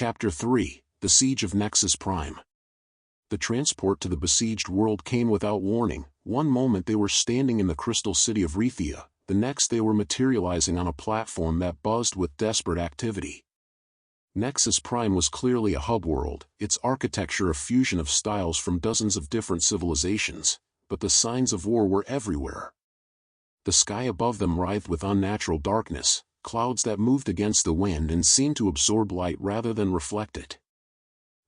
Chapter 3, The Siege of Nexus Prime. The transport to the besieged world came without warning. One moment they were standing in the crystal city of Rethea, the next they were materializing on a platform that buzzed with desperate activity. Nexus Prime was clearly a hub world, its architecture a fusion of styles from dozens of different civilizations, but the signs of war were everywhere. The sky above them writhed with unnatural darkness, clouds that moved against the wind and seemed to absorb light rather than reflect it.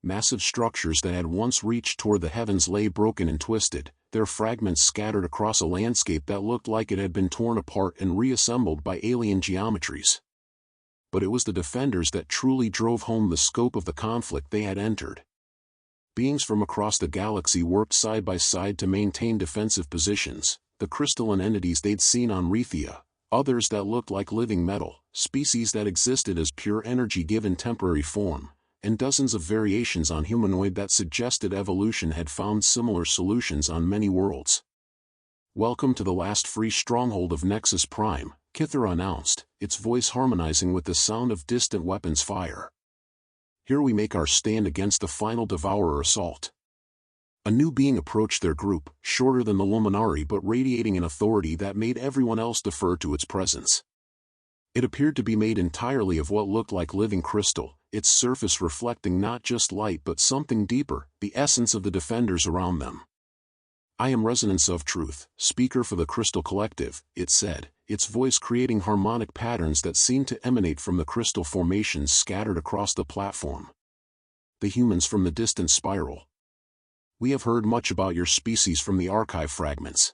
Massive structures that had once reached toward the heavens lay broken and twisted, their fragments scattered across a landscape that looked like it had been torn apart and reassembled by alien geometries. But it was the defenders that truly drove home the scope of the conflict they had entered. Beings from across the galaxy worked side by side to maintain defensive positions, the crystalline entities they'd seen on Rethea, others that looked like living metal, species that existed as pure energy given temporary form, and dozens of variations on humanoid that suggested evolution had found similar solutions on many worlds. "Welcome to the last free stronghold of Nexus Prime," Kythera announced, its voice harmonizing with the sound of distant weapons fire. "Here we make our stand against the final Devourer assault." A new being approached their group, shorter than the Luminari but radiating an authority that made everyone else defer to its presence. It appeared to be made entirely of what looked like living crystal, its surface reflecting not just light but something deeper, the essence of the defenders around them. "I am Resonance of Truth, speaker for the Crystal Collective," it said, its voice creating harmonic patterns that seemed to emanate from the crystal formations scattered across the platform. "The humans from the distant spiral. We have heard much about your species from the archive fragments."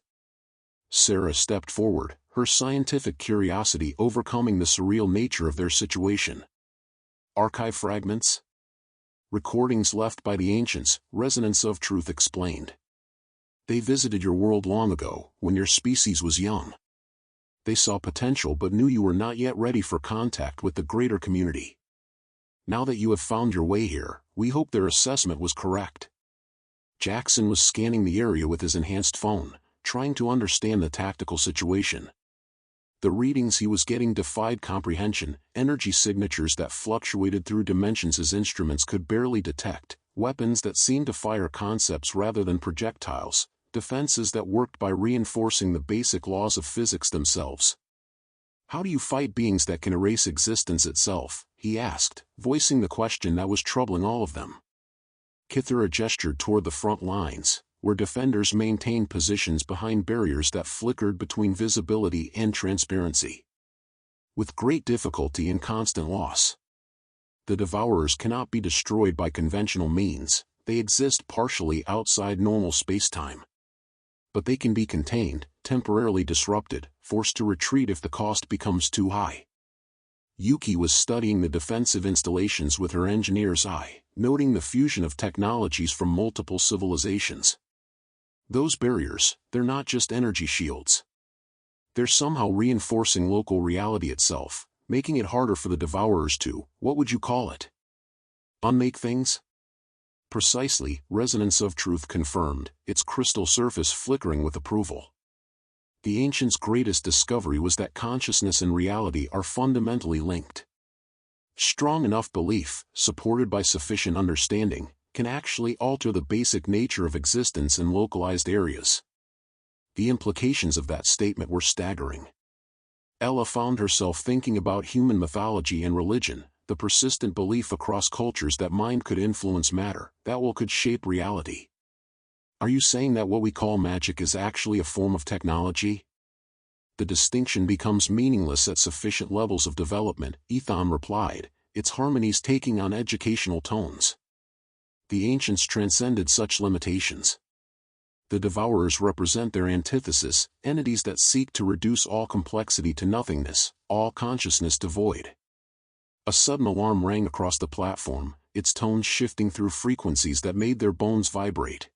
Sarah stepped forward, her scientific curiosity overcoming the surreal nature of their situation. "Archive fragments?" "Recordings left by the ancients," Resonance of Truth explained. "They visited your world long ago, when your species was young. They saw potential but knew you were not yet ready for contact with the greater community. Now that you have found your way here, we hope their assessment was correct." Jackson was scanning the area with his enhanced phone, trying to understand the tactical situation. The readings he was getting defied comprehension, energy signatures that fluctuated through dimensions his instruments could barely detect, weapons that seemed to fire concepts rather than projectiles, defenses that worked by reinforcing the basic laws of physics themselves. "How do you fight beings that can erase existence itself?" he asked, voicing the question that was troubling all of them. Kythera gestured toward the front lines, where defenders maintained positions behind barriers that flickered between visibility and transparency. "With great difficulty and constant loss. The Devourers cannot be destroyed by conventional means, they exist partially outside normal spacetime. But they can be contained, temporarily disrupted, forced to retreat if the cost becomes too high." Yuki was studying the defensive installations with her engineer's eye, noting the fusion of technologies from multiple civilizations. "Those barriers, they're not just energy shields. They're somehow reinforcing local reality itself, making it harder for the Devourers to, what would you call it? Unmake things?" "Precisely," Resonance of Truth confirmed, its crystal surface flickering with approval. "The ancients' greatest discovery was that consciousness and reality are fundamentally linked. Strong enough belief, supported by sufficient understanding, can actually alter the basic nature of existence in localized areas." The implications of that statement were staggering. Ella found herself thinking about human mythology and religion, the persistent belief across cultures that mind could influence matter, that will could shape reality. "Are you saying that what we call magic is actually a form of technology?" "The distinction becomes meaningless at sufficient levels of development," Ethan replied, its harmonies taking on educational tones. "The ancients transcended such limitations. The Devourers represent their antithesis, entities that seek to reduce all complexity to nothingness, all consciousness to void." A sudden alarm rang across the platform, its tones shifting through frequencies that made their bones vibrate.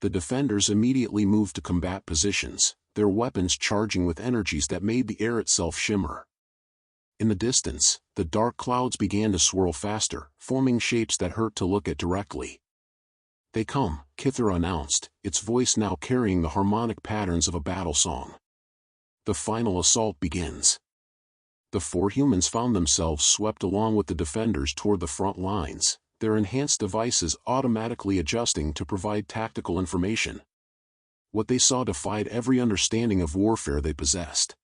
The defenders immediately moved to combat positions, their weapons charging with energies that made the air itself shimmer. In the distance, the dark clouds began to swirl faster, forming shapes that hurt to look at directly. "They come," Kythera announced, its voice now carrying the harmonic patterns of a battle song. "The final assault begins." The four humans found themselves swept along with the defenders toward the front lines, their enhanced devices automatically adjusting to provide tactical information. What they saw defied every understanding of warfare they possessed.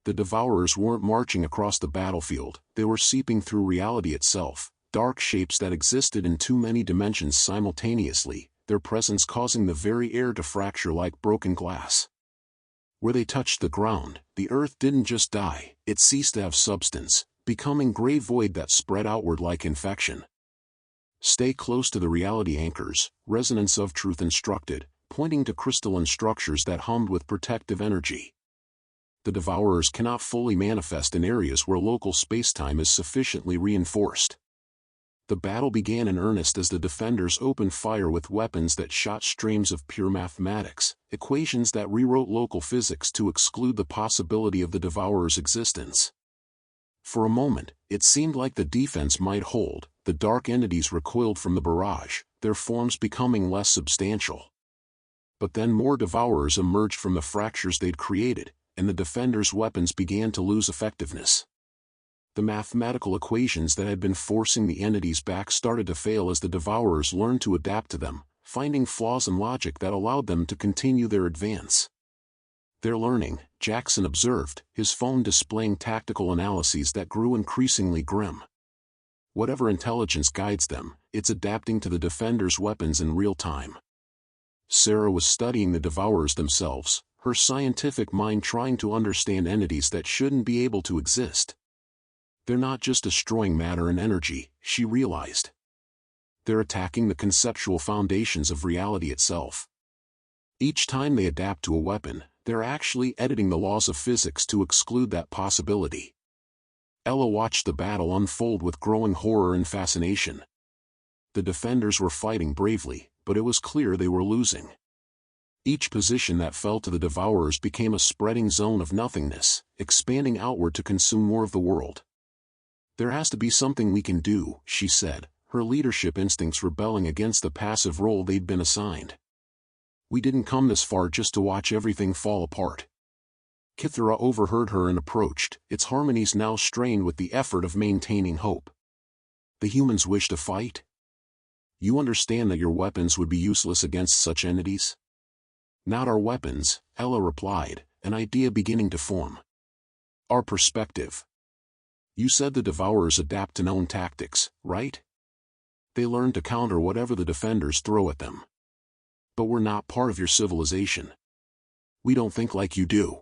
The Devourers weren't marching across the battlefield, they were seeping through reality itself, dark shapes that existed in too many dimensions simultaneously, their presence causing the very air to fracture like broken glass. Where they touched the ground, the earth didn't just die, it ceased to have substance, becoming gray void that spread outward like infection. Stay close to the reality anchors, Resonance of Truth instructed, pointing to crystalline structures that hummed with protective energy. The Devourers cannot fully manifest in areas where local spacetime is sufficiently reinforced. The battle began in earnest as the defenders opened fire with weapons that shot streams of pure mathematics, equations that rewrote local physics to exclude the possibility of the Devourers' existence. For a moment, it seemed like the defense might hold, the dark entities recoiled from the barrage, their forms becoming less substantial. But then more Devourers emerged from the fractures they'd created, and the defenders' weapons began to lose effectiveness. The mathematical equations that had been forcing the entities back started to fail as the Devourers learned to adapt to them, finding flaws in logic that allowed them to continue their advance. They're learning, Jackson observed, his phone displaying tactical analyses that grew increasingly grim. Whatever intelligence guides them, it's adapting to the defenders' weapons in real time. Sarah was studying the Devourers themselves, her scientific mind trying to understand entities that shouldn't be able to exist. They're not just destroying matter and energy, she realized. They're attacking the conceptual foundations of reality itself. Each time they adapt to a weapon, they're actually editing the laws of physics to exclude that possibility. Ella watched the battle unfold with growing horror and fascination. The defenders were fighting bravely, but it was clear they were losing. Each position that fell to the Devourers became a spreading zone of nothingness, expanding outward to consume more of the world. There has to be something we can do, she said, her leadership instincts rebelling against the passive role they'd been assigned. We didn't come this far just to watch everything fall apart. Kithara overheard her and approached, its harmonies now strained with the effort of maintaining hope. The humans wish to fight? You understand that your weapons would be useless against such entities? Not our weapons, Ella replied, an idea beginning to form. Our perspective. You said the Devourers adapt to known tactics, right? They learn to counter whatever the defenders throw at them. But we're not part of your civilization. We don't think like you do.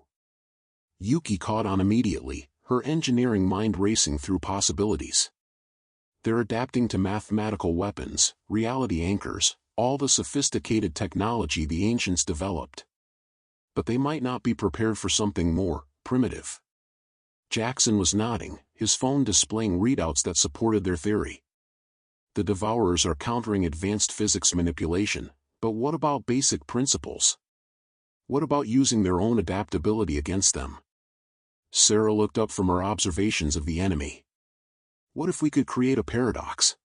Yuki caught on immediately, her engineering mind racing through possibilities. They're adapting to mathematical weapons, reality anchors, all the sophisticated technology the ancients developed. But they might not be prepared for something more primitive. Jackson was nodding, his phone displaying readouts that supported their theory. The Devourers are countering advanced physics manipulation, but what about basic principles? What about using their own adaptability against them? Sarah looked up from her observations of the enemy. What if we could create a paradox?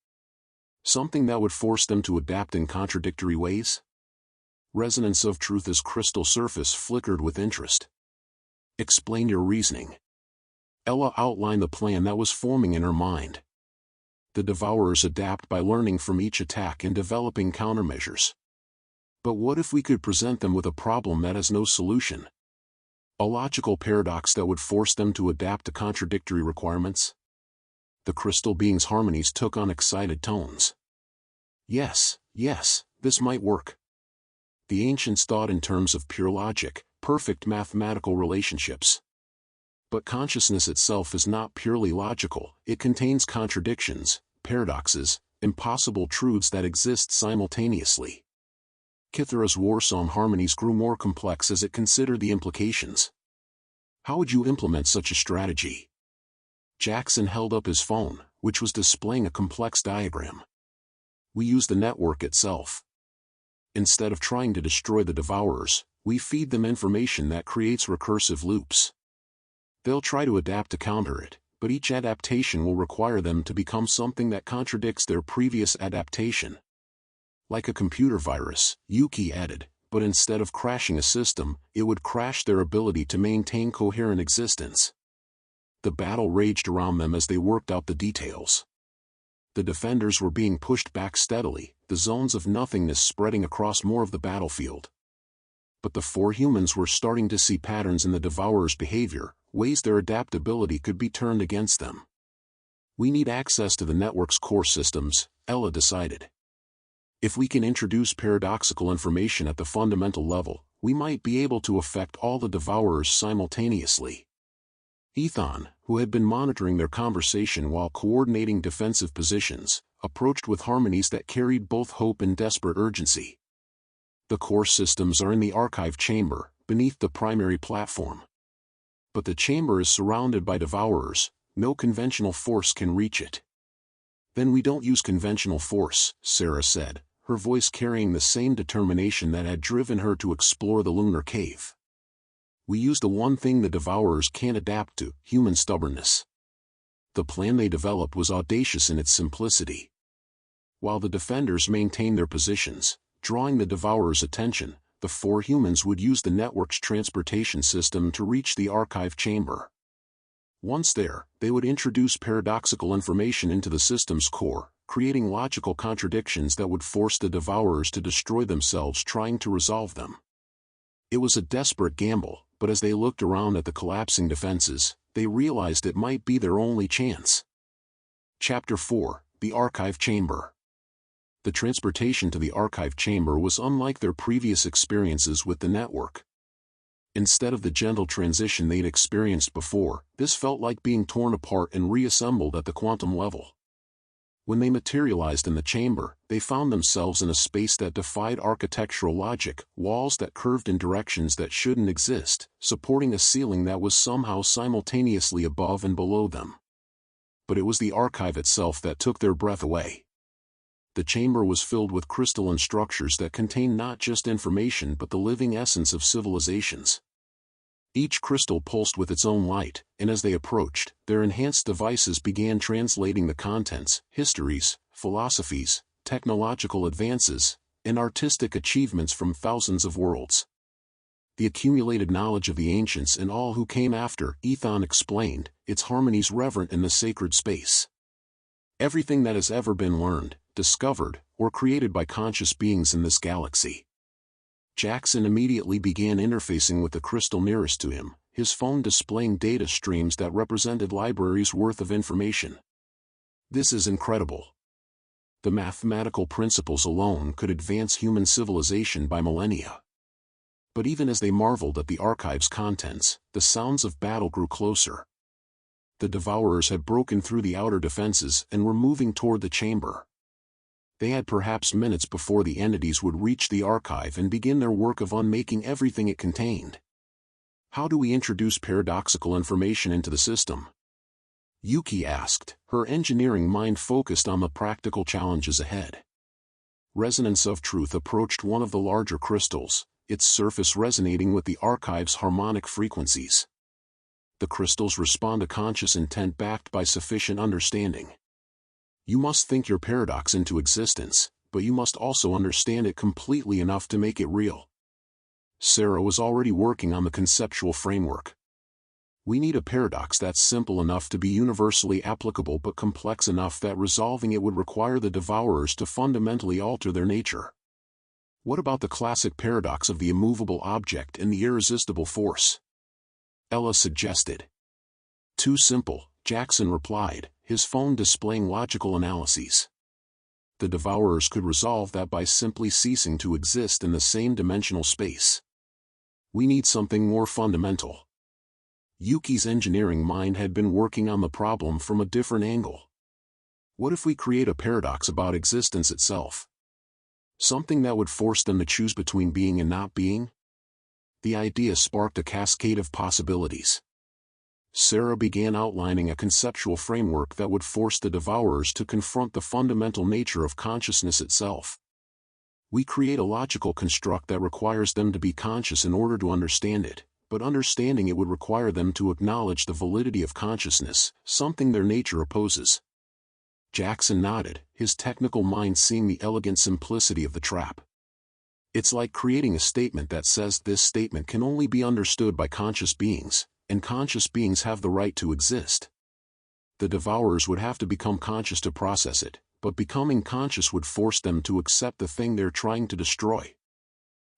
Something that would force them to adapt in contradictory ways? Resonance of Truth's crystal surface flickered with interest. Explain your reasoning. Ella outlined the plan that was forming in her mind. The Devourers adapt by learning from each attack and developing countermeasures. But what if we could present them with a problem that has no solution? A logical paradox that would force them to adapt to contradictory requirements? The crystal being's harmonies took on excited tones. Yes, this might work. The ancients thought in terms of pure logic, perfect mathematical relationships. But consciousness itself is not purely logical, it contains contradictions, paradoxes, impossible truths that exist simultaneously. Kithara's war-song harmonies grew more complex as it considered the implications. How would you implement such a strategy? Jackson held up his phone, which was displaying a complex diagram. We use the network itself. Instead of trying to destroy the Devourers, we feed them information that creates recursive loops. They'll try to adapt to counter it, but each adaptation will require them to become something that contradicts their previous adaptation. Like a computer virus, Yuki added, but instead of crashing a system, it would crash their ability to maintain coherent existence. The battle raged around them as they worked out the details. The defenders were being pushed back steadily, the zones of nothingness spreading across more of the battlefield. But the four humans were starting to see patterns in the Devourer's behavior, ways their adaptability could be turned against them. We need access to the network's core systems, Ella decided. If we can introduce paradoxical information at the fundamental level, we might be able to affect all the Devourers simultaneously. Ethan, who had been monitoring their conversation while coordinating defensive positions, approached with harmonies that carried both hope and desperate urgency. The core systems are in the archive chamber, beneath the primary platform. But the chamber is surrounded by Devourers, no conventional force can reach it. Then we don't use conventional force, Sarah said, her voice carrying the same determination that had driven her to explore the lunar cave. We use the one thing the Devourers can't adapt to, human stubbornness. The plan they developed was audacious in its simplicity. While the defenders maintained their positions, drawing the Devourers' attention, the four humans would use the network's transportation system to reach the archive chamber. Once there, they would introduce paradoxical information into the system's core, creating logical contradictions that would force the Devourers to destroy themselves trying to resolve them. It was a desperate gamble, but as they looked around at the collapsing defenses, they realized it might be their only chance. Chapter 4: The Archive Chamber. The transportation to the archive chamber was unlike their previous experiences with the network. Instead of the gentle transition they'd experienced before, this felt like being torn apart and reassembled at the quantum level. When they materialized in the chamber, they found themselves in a space that defied architectural logic, walls that curved in directions that shouldn't exist, supporting a ceiling that was somehow simultaneously above and below them. But it was the archive itself that took their breath away. The chamber was filled with crystalline structures that contained not just information but the living essence of civilizations. Each crystal pulsed with its own light, and as they approached, their enhanced devices began translating the contents, histories, philosophies, technological advances, and artistic achievements from thousands of worlds. The accumulated knowledge of the ancients and all who came after, Ethan explained, its harmonies reverent in the sacred space. Everything that has ever been learned, discovered, or created by conscious beings in this galaxy. Jackson immediately began interfacing with the crystal nearest to him, his phone displaying data streams that represented libraries worth of information. This is incredible. The mathematical principles alone could advance human civilization by millennia. But even as they marveled at the archive's contents, the sounds of battle grew closer. The Devourers had broken through the outer defenses and were moving toward the chamber. They had perhaps minutes before the entities would reach the archive and begin their work of unmaking everything it contained. How do we introduce paradoxical information into the system? Yuki asked, her engineering mind focused on the practical challenges ahead. Resonance of Truth approached one of the larger crystals, its surface resonating with the archive's harmonic frequencies. The crystals respond to conscious intent backed by sufficient understanding. You must think your paradox into existence, but you must also understand it completely enough to make it real. Sarah was already working on the conceptual framework. We need a paradox that's simple enough to be universally applicable but complex enough that resolving it would require the Devourers to fundamentally alter their nature. What about the classic paradox of the immovable object and the irresistible force? Ella suggested. Too simple, Jackson replied, his phone displaying logical analyses. The Devourers could resolve that by simply ceasing to exist in the same dimensional space. We need something more fundamental. Yuki's engineering mind had been working on the problem from a different angle. What if we create a paradox about existence itself? Something that would force them to choose between being and not being? The idea sparked a cascade of possibilities. Sarah began outlining a conceptual framework that would force the Devourers to confront the fundamental nature of consciousness itself. We create a logical construct that requires them to be conscious in order to understand it, but understanding it would require them to acknowledge the validity of consciousness, something their nature opposes. Jackson nodded, his technical mind seeing the elegant simplicity of the trap. It's like creating a statement that says this statement can only be understood by conscious beings, and conscious beings have the right to exist. The devourers would have to become conscious to process it, but becoming conscious would force them to accept the thing they're trying to destroy.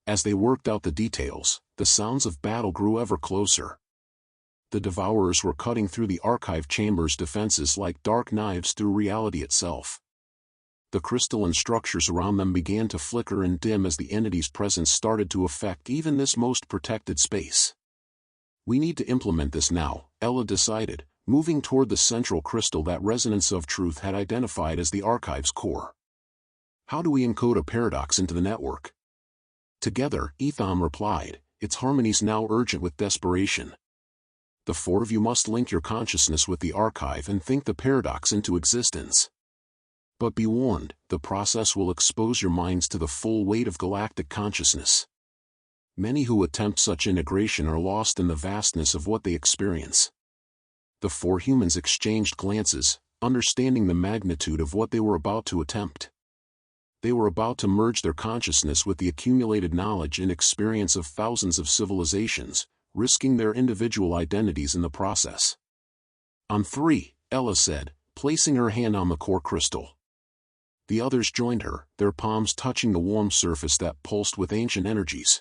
As they worked out the details, the sounds of battle grew ever closer. The devourers were cutting through the archive chamber's defenses like dark knives through reality itself. The crystalline structures around them began to flicker and dim as the entity's presence started to affect even this most protected space. We need to implement this now, Ella decided, moving toward the central crystal that Resonance of Truth had identified as the archive's core. How do we encode a paradox into the network? Together, Etham replied, its harmonies now urgent with desperation. The four of you must link your consciousness with the archive and think the paradox into existence. But be warned, the process will expose your minds to the full weight of galactic consciousness. Many who attempt such integration are lost in the vastness of what they experience. The four humans exchanged glances, understanding the magnitude of what they were about to attempt. They were about to merge their consciousness with the accumulated knowledge and experience of thousands of civilizations, risking their individual identities in the process. On 3, Ella said, placing her hand on the core crystal. The others joined her, their palms touching the warm surface that pulsed with ancient energies.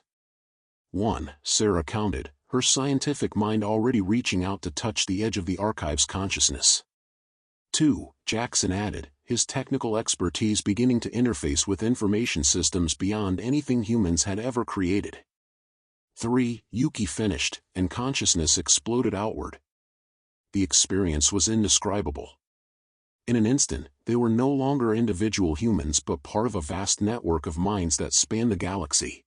1, Sarah counted, her scientific mind already reaching out to touch the edge of the archive's consciousness. 2, Jackson added, his technical expertise beginning to interface with information systems beyond anything humans had ever created. 3, Yuki finished, and consciousness exploded outward. The experience was indescribable. In an instant, they were no longer individual humans but part of a vast network of minds that spanned the galaxy.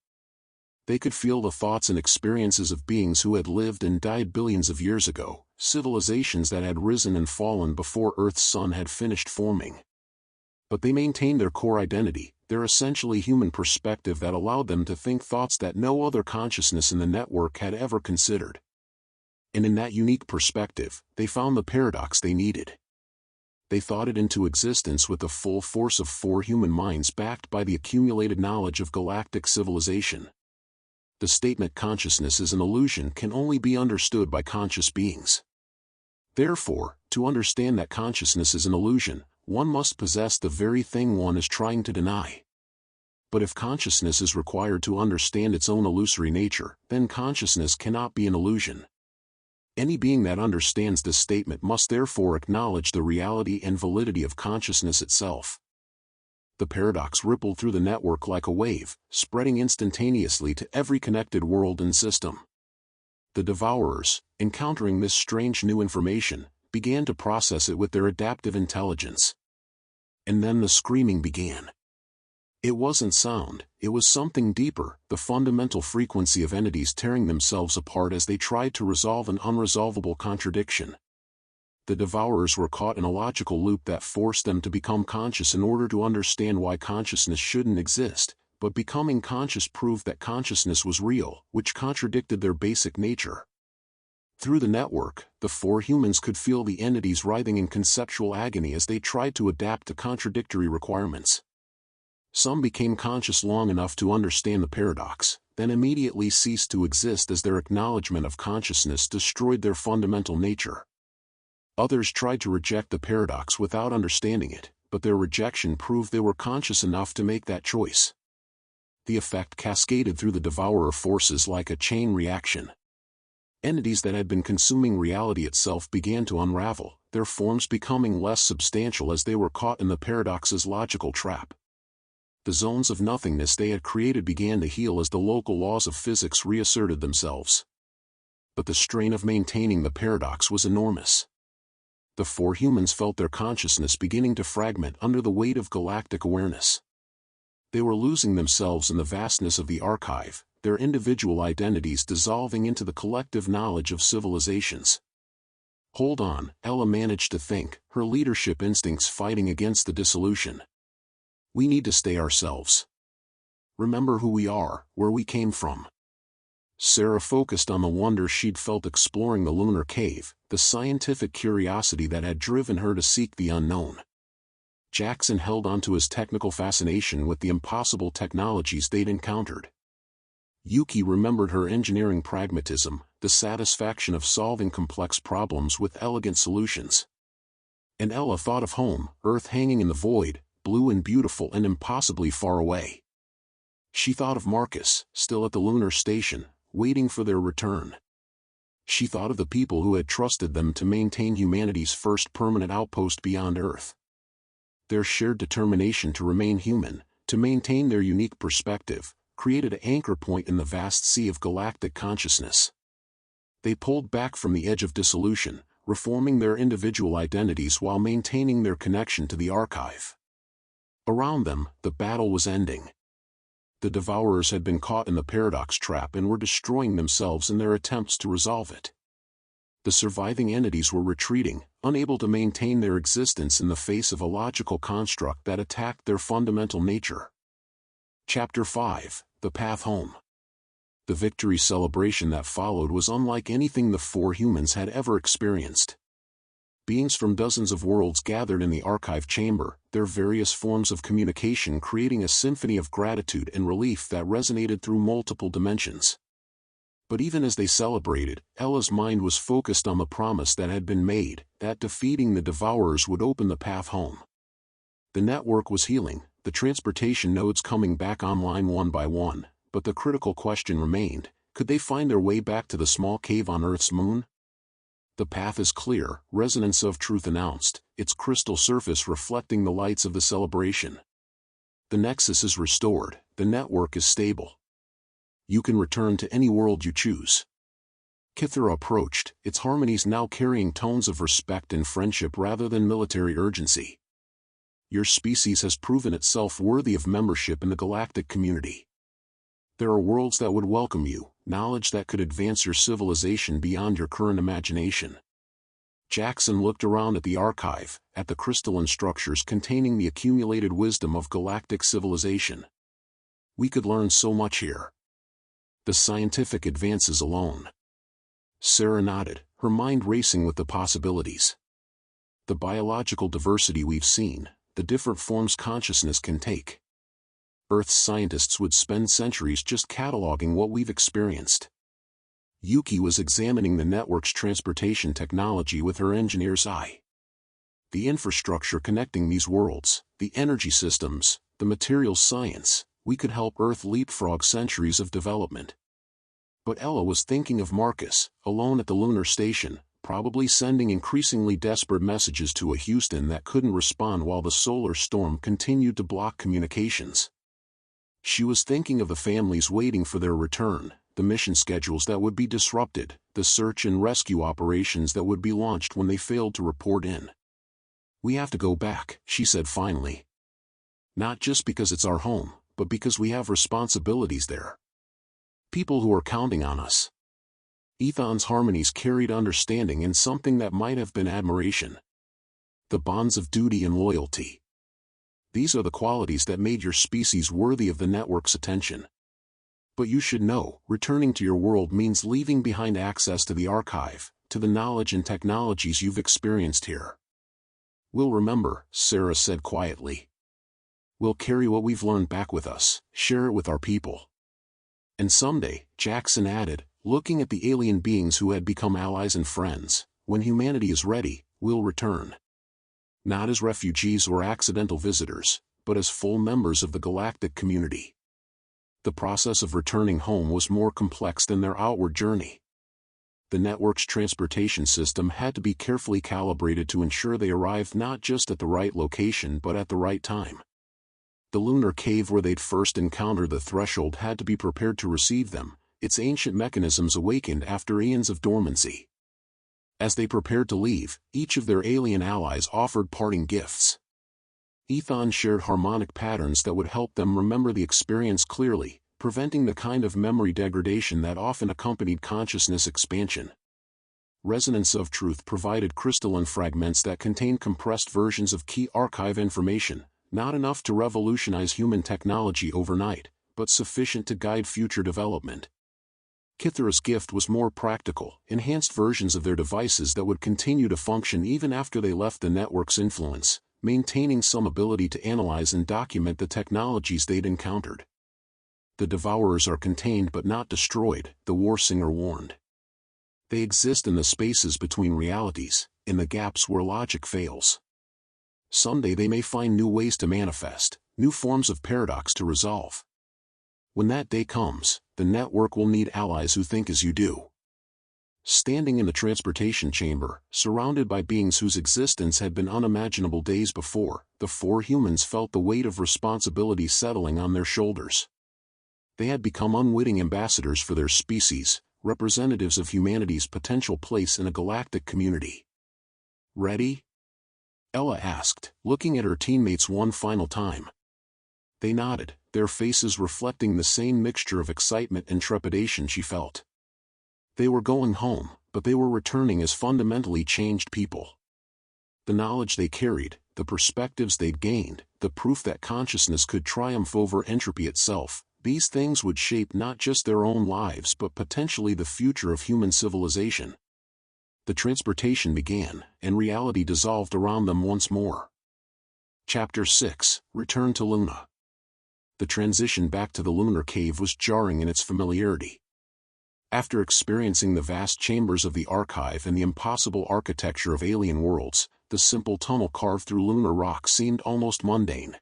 They could feel the thoughts and experiences of beings who had lived and died billions of years ago, civilizations that had risen and fallen before Earth's sun had finished forming. But they maintained their core identity, their essentially human perspective that allowed them to think thoughts that no other consciousness in the network had ever considered. And in that unique perspective, they found the paradox they needed. They thought it into existence with the full force of four human minds backed by the accumulated knowledge of galactic civilization. The statement consciousness is an illusion can only be understood by conscious beings. Therefore, to understand that consciousness is an illusion, one must possess the very thing one is trying to deny. But if consciousness is required to understand its own illusory nature, then consciousness cannot be an illusion. Any being that understands this statement must therefore acknowledge the reality and validity of consciousness itself. The paradox rippled through the network like a wave, spreading instantaneously to every connected world and system. The devourers, encountering this strange new information, began to process it with their adaptive intelligence. And then the screaming began. It wasn't sound, it was something deeper, the fundamental frequency of entities tearing themselves apart as they tried to resolve an unresolvable contradiction. The devourers were caught in a logical loop that forced them to become conscious in order to understand why consciousness shouldn't exist, but becoming conscious proved that consciousness was real, which contradicted their basic nature. Through the network, the four humans could feel the entities writhing in conceptual agony as they tried to adapt to contradictory requirements. Some became conscious long enough to understand the paradox, then immediately ceased to exist as their acknowledgement of consciousness destroyed their fundamental nature. Others tried to reject the paradox without understanding it, but their rejection proved they were conscious enough to make that choice. The effect cascaded through the devourer forces like a chain reaction. Entities that had been consuming reality itself began to unravel, their forms becoming less substantial as they were caught in the paradox's logical trap. The zones of nothingness they had created began to heal as the local laws of physics reasserted themselves. But the strain of maintaining the paradox was enormous. The four humans felt their consciousness beginning to fragment under the weight of galactic awareness. They were losing themselves in the vastness of the archive, their individual identities dissolving into the collective knowledge of civilizations. Hold on, Ella managed to think, her leadership instincts fighting against the dissolution. We need to stay ourselves. Remember who we are, where we came from. Sarah focused on the wonder she'd felt exploring the lunar cave, the scientific curiosity that had driven her to seek the unknown. Jackson held on to his technical fascination with the impossible technologies they'd encountered. Yuki remembered her engineering pragmatism, the the satisfaction of solving complex problems with elegant solutions. And Ella thought of home, Earth hanging in the void, blue and beautiful and impossibly far away. She thought of Marcus, still at the lunar station, waiting for their return. She thought of the people who had trusted them to maintain humanity's first permanent outpost beyond Earth. Their shared determination to remain human, to maintain their unique perspective, created an anchor point in the vast sea of galactic consciousness. They pulled back from the edge of dissolution, reforming their individual identities while maintaining their connection to the archive. Around them, the battle was ending. The Devourers had been caught in the paradox trap and were destroying themselves in their attempts to resolve it. The surviving entities were retreating, unable to maintain their existence in the face of a logical construct that attacked their fundamental nature. Chapter 5: The Path Home. The victory celebration that followed was unlike anything the four humans had ever experienced. Beings from dozens of worlds gathered in the archive chamber, their various forms of communication creating a symphony of gratitude and relief that resonated through multiple dimensions. But even as they celebrated, Ella's mind was focused on the promise that had been made, that defeating the Devourers would open the path home. The network was healing, the transportation nodes coming back online one by one, but the critical question remained: could they find their way back to the small cave on Earth's moon? The path is clear, Resonance of Truth announced, its crystal surface reflecting the lights of the celebration. The nexus is restored, the network is stable. You can return to any world you choose. Kithra approached, its harmonies now carrying tones of respect and friendship rather than military urgency. Your species has proven itself worthy of membership in the galactic community. There are worlds that would welcome you, knowledge that could advance your civilization beyond your current imagination. Jackson looked around at the archive, at the crystalline structures containing the accumulated wisdom of galactic civilization. We could learn so much here. The scientific advances alone. Sarah nodded, her mind racing with the possibilities. The biological diversity we've seen, the different forms consciousness can take. Earth's scientists would spend centuries just cataloging what we've experienced. Yuki was examining the network's transportation technology with her engineer's eye. The infrastructure connecting these worlds, the energy systems, the materials science, we could help Earth leapfrog centuries of development. But Ella was thinking of Marcus, alone at the lunar station, probably sending increasingly desperate messages to a Houston that couldn't respond while the solar storm continued to block communications. She was thinking of the families waiting for their return, the mission schedules that would be disrupted, the search and rescue operations that would be launched when they failed to report in. We have to go back, she said finally. Not just because it's our home, but because we have responsibilities there. People who are counting on us. Ethan's harmonies carried understanding and something that might have been admiration. The bonds of duty and loyalty. These are the qualities that made your species worthy of the network's attention. But you should know, returning to your world means leaving behind access to the archive, to the knowledge and technologies you've experienced here. We'll remember, Sarah said quietly. We'll carry what we've learned back with us, share it with our people. And someday, Jackson added, looking at the alien beings who had become allies and friends, when humanity is ready, we'll return. Not as refugees or accidental visitors, but as full members of the galactic community. The process of returning home was more complex than their outward journey. The network's transportation system had to be carefully calibrated to ensure they arrived not just at the right location but at the right time. The lunar cave where they'd first encountered the threshold had to be prepared to receive them, its ancient mechanisms awakened after eons of dormancy. As they prepared to leave, each of their alien allies offered parting gifts. Ethan shared harmonic patterns that would help them remember the experience clearly, preventing the kind of memory degradation that often accompanied consciousness expansion. Resonance of Truth provided crystalline fragments that contained compressed versions of key archive information, not enough to revolutionize human technology overnight, but sufficient to guide future development. Kithra's gift was more practical, enhanced versions of their devices that would continue to function even after they left the network's influence, maintaining some ability to analyze and document the technologies they'd encountered. The Devourers are contained but not destroyed, the Warsinger warned. They exist in the spaces between realities, in the gaps where logic fails. Someday they may find new ways to manifest, new forms of paradox to resolve. When that day comes, the network will need allies who think as you do. Standing in the transportation chamber, surrounded by beings whose existence had been unimaginable days before, the four humans felt the weight of responsibility settling on their shoulders. They had become unwitting ambassadors for their species, representatives of humanity's potential place in a galactic community. Ready? Ella asked, looking at her teammates one final time. They nodded, their faces reflecting the same mixture of excitement and trepidation she felt. They were going home, but they were returning as fundamentally changed people. The knowledge they carried, the perspectives they'd gained, the proof that consciousness could triumph over entropy itself, these things would shape not just their own lives but potentially the future of human civilization. The transportation began, and reality dissolved around them once more. Chapter 6, Return to Luna. The transition back to the lunar cave was jarring in its familiarity. After experiencing the vast chambers of the archive and the impossible architecture of alien worlds, the simple tunnel carved through lunar rock seemed almost mundane.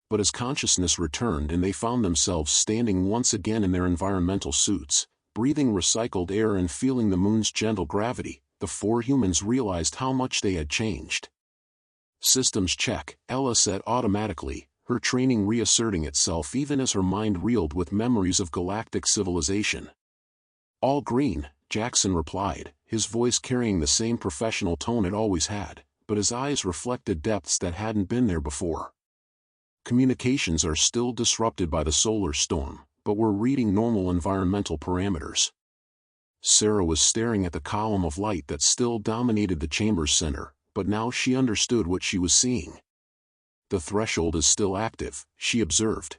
But as consciousness returned and they found themselves standing once again in their environmental suits, breathing recycled air and feeling the moon's gentle gravity, the four humans realized how much they had changed. Systems check, Ella said automatically, her training reasserting itself even as her mind reeled with memories of galactic civilization. All green, Jackson replied, his voice carrying the same professional tone it always had, but his eyes reflected depths that hadn't been there before. Communications are still disrupted by the solar storm, but we're reading normal environmental parameters. Sarah was staring at the column of light that still dominated the chamber's center, but now she understood what she was seeing. The threshold is still active, she observed.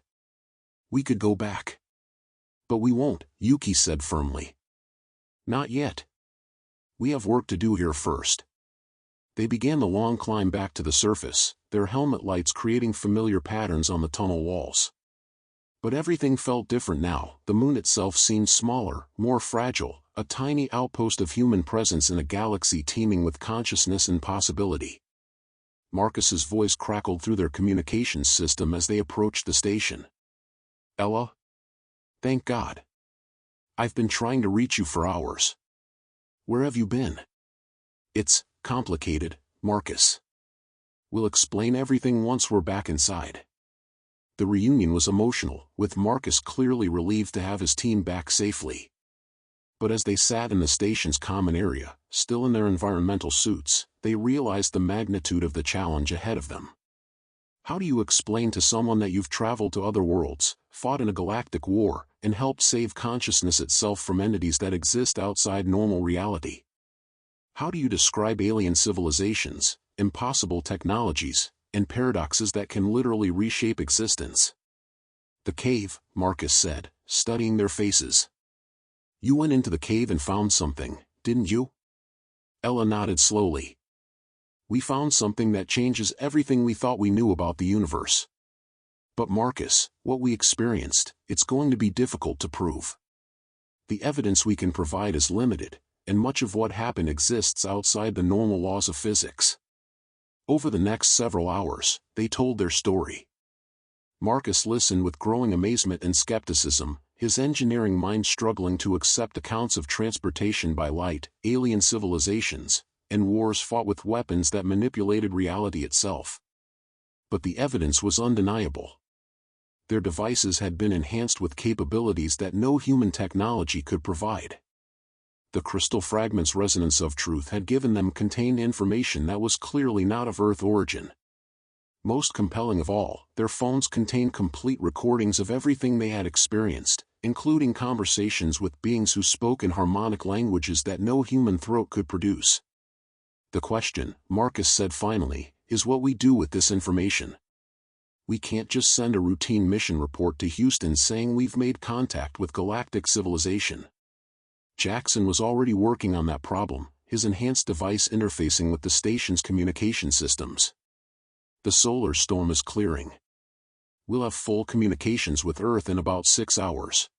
We could go back. But we won't, Yuki said firmly. Not yet. We have work to do here first. They began the long climb back to the surface, their helmet lights creating familiar patterns on the tunnel walls. But everything felt different now. The moon itself seemed smaller, more fragile, a tiny outpost of human presence in a galaxy teeming with consciousness and possibility. Marcus's voice crackled through their communications system as they approached the station. Ella? Thank God. I've been trying to reach you for hours. Where have you been? It's complicated, Marcus. We'll explain everything once we're back inside. The reunion was emotional, with Marcus clearly relieved to have his team back safely. But as they sat in the station's common area, still in their environmental suits, they realized the magnitude of the challenge ahead of them. How do you explain to someone that you've traveled to other worlds, fought in a galactic war, and helped save consciousness itself from entities that exist outside normal reality? How do you describe alien civilizations, impossible technologies, and paradoxes that can literally reshape existence? The cave, Marcus said, studying their faces. You went into the cave and found something, didn't you? Ella nodded slowly. We found something that changes everything we thought we knew about the universe. But Marcus, what we experienced, it's going to be difficult to prove. The evidence we can provide is limited, and much of what happened exists outside the normal laws of physics. Over the next several hours, they told their story. Marcus listened with growing amazement and skepticism, his engineering mind struggling to accept accounts of transportation by light, alien civilizations, and wars fought with weapons that manipulated reality itself. But the evidence was undeniable. Their devices had been enhanced with capabilities that no human technology could provide. The crystal fragments' resonance of truth had given them contained information that was clearly not of Earth origin. Most compelling of all, their phones contained complete recordings of everything they had experienced, including conversations with beings who spoke in harmonic languages that no human throat could produce. The question, Marcus said finally, is what we do with this information. We can't just send a routine mission report to Houston saying we've made contact with galactic civilization. Jackson was already working on that problem, his enhanced device interfacing with the station's communication systems. The solar storm is clearing. We'll have full communications with Earth in about 6 hours.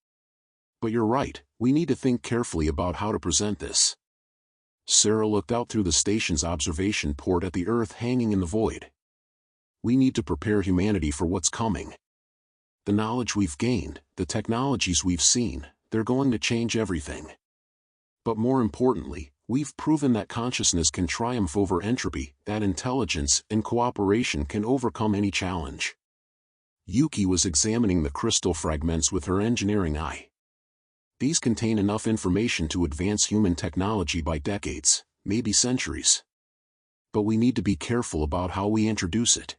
But you're right, we need to think carefully about how to present this. Sarah looked out through the station's observation port at the Earth hanging in the void. We need to prepare humanity for what's coming. The knowledge we've gained, the technologies we've seen, they're going to change everything. But more importantly, we've proven that consciousness can triumph over entropy, that intelligence and cooperation can overcome any challenge. Yuki was examining the crystal fragments with her engineering eye. These contain enough information to advance human technology by decades, maybe centuries. But we need to be careful about how we introduce it.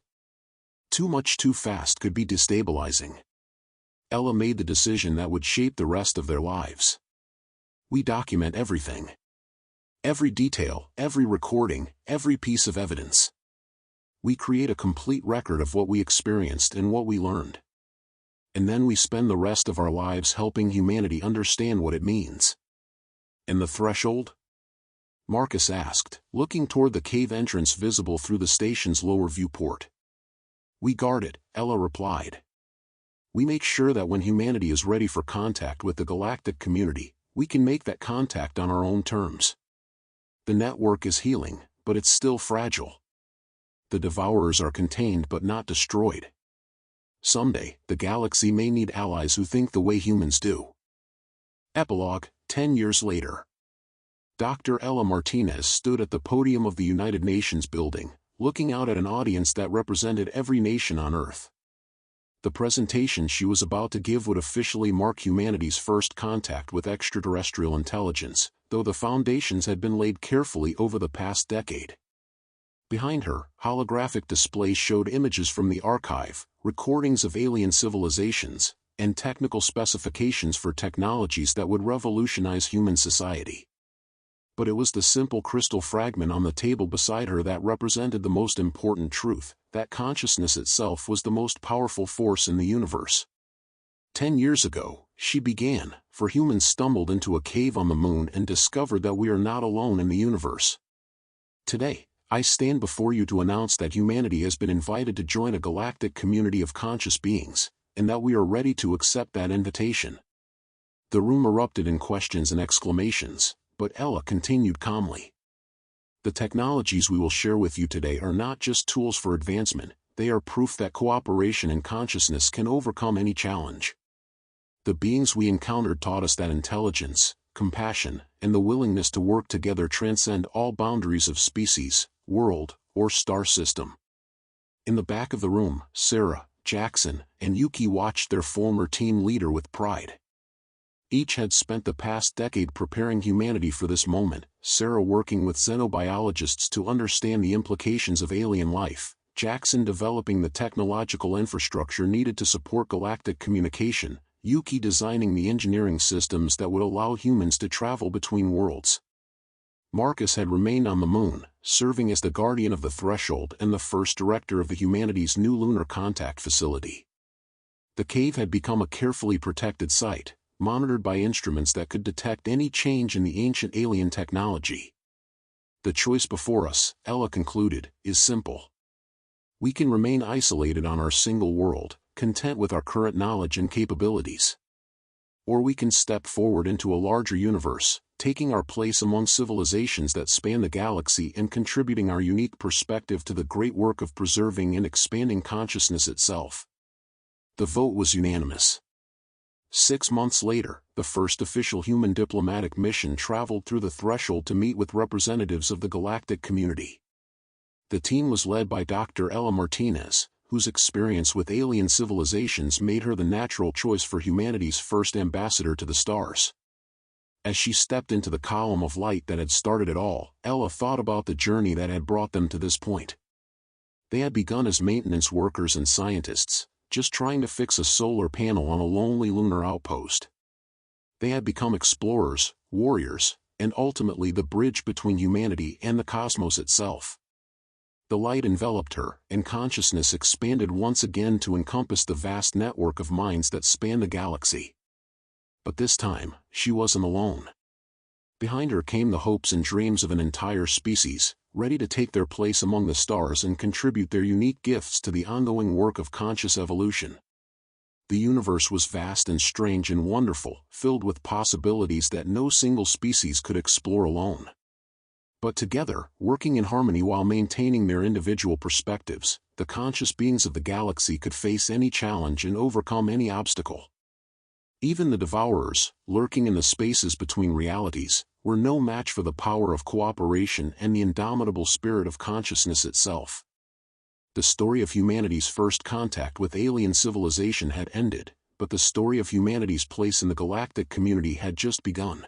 Too much too fast could be destabilizing. Ella made the decision that would shape the rest of their lives. We document everything. Every detail, every recording, every piece of evidence. We create a complete record of what we experienced and what we learned. And then we spend the rest of our lives helping humanity understand what it means. And the threshold? Marcus asked, looking toward the cave entrance visible through the station's lower viewport. We guard it, Ella replied. We make sure that when humanity is ready for contact with the galactic community, we can make that contact on our own terms. The network is healing, but it's still fragile. The devourers are contained but not destroyed. Someday, the galaxy may need allies who think the way humans do. Epilogue, 10 years later. Dr. Ella Martinez stood at the podium of the United Nations building, looking out at an audience that represented every nation on Earth. The presentation she was about to give would officially mark humanity's first contact with extraterrestrial intelligence, though the foundations had been laid carefully over the past decade. Behind her, holographic displays showed images from the archive, recordings of alien civilizations, and technical specifications for technologies that would revolutionize human society. But it was the simple crystal fragment on the table beside her that represented the most important truth, that consciousness itself was the most powerful force in the universe. 10 years ago, she began, for humans stumbled into a cave on the moon and discovered that we are not alone in the universe. Today, I stand before you to announce that humanity has been invited to join a galactic community of conscious beings, and that we are ready to accept that invitation. The room erupted in questions and exclamations, but Ella continued calmly. The technologies we will share with you today are not just tools for advancement, they are proof that cooperation and consciousness can overcome any challenge. The beings we encountered taught us that intelligence, compassion, and the willingness to work together transcend all boundaries of species, world, or star system. In the back of the room, Sarah, Jackson, and Yuki watched their former team leader with pride. Each had spent the past decade preparing humanity for this moment, Sarah working with xenobiologists to understand the implications of alien life, Jackson developing the technological infrastructure needed to support galactic communication, Yuki designing the engineering systems that would allow humans to travel between worlds. Marcus had remained on the moon, serving as the guardian of the threshold and the first director of the humanity's new lunar contact facility. The cave had become a carefully protected site, monitored by instruments that could detect any change in the ancient alien technology. The choice before us, Ella concluded, is simple. We can remain isolated on our single world, content with our current knowledge and capabilities. Or we can step forward into a larger universe, taking our place among civilizations that span the galaxy and contributing our unique perspective to the great work of preserving and expanding consciousness itself. The vote was unanimous. 6 months later, the first official human diplomatic mission traveled through the threshold to meet with representatives of the galactic community. The team was led by Dr. Ella Martinez, whose experience with alien civilizations made her the natural choice for humanity's first ambassador to the stars. As she stepped into the column of light that had started it all, Ella thought about the journey that had brought them to this point. They had begun as maintenance workers and scientists, just trying to fix a solar panel on a lonely lunar outpost. They had become explorers, warriors, and ultimately the bridge between humanity and the cosmos itself. The light enveloped her, and consciousness expanded once again to encompass the vast network of minds that span the galaxy. But this time, she wasn't alone. Behind her came the hopes and dreams of an entire species, ready to take their place among the stars and contribute their unique gifts to the ongoing work of conscious evolution. The universe was vast and strange and wonderful, filled with possibilities that no single species could explore alone. But together, working in harmony while maintaining their individual perspectives, the conscious beings of the galaxy could face any challenge and overcome any obstacle. Even the Devourers, lurking in the spaces between realities, were no match for the power of cooperation and the indomitable spirit of consciousness itself. The story of humanity's first contact with alien civilization had ended, but the story of humanity's place in the galactic community had just begun.